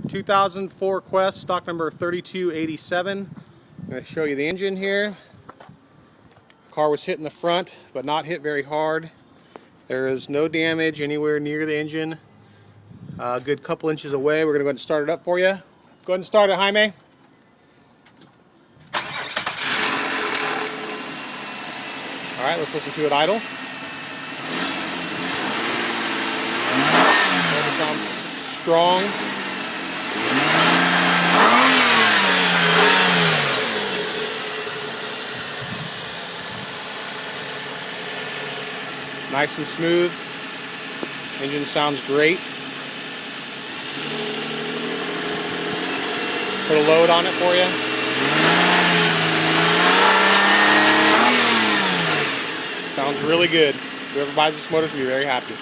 2004 Quest, stock number 3287. I'm going to show you the engine here. Car was hit in the front, but not hit very hard. There is no damage anywhere near the engine. A good couple inches away. We're going to go ahead and start it up for you. Go ahead and start it, Jaime. Alright, let's listen to it idle. Motor sounds strong. Nice and smooth. Engine sounds great. Put a load on it for you. Sounds really good. Whoever buys this motor is going to be very happy.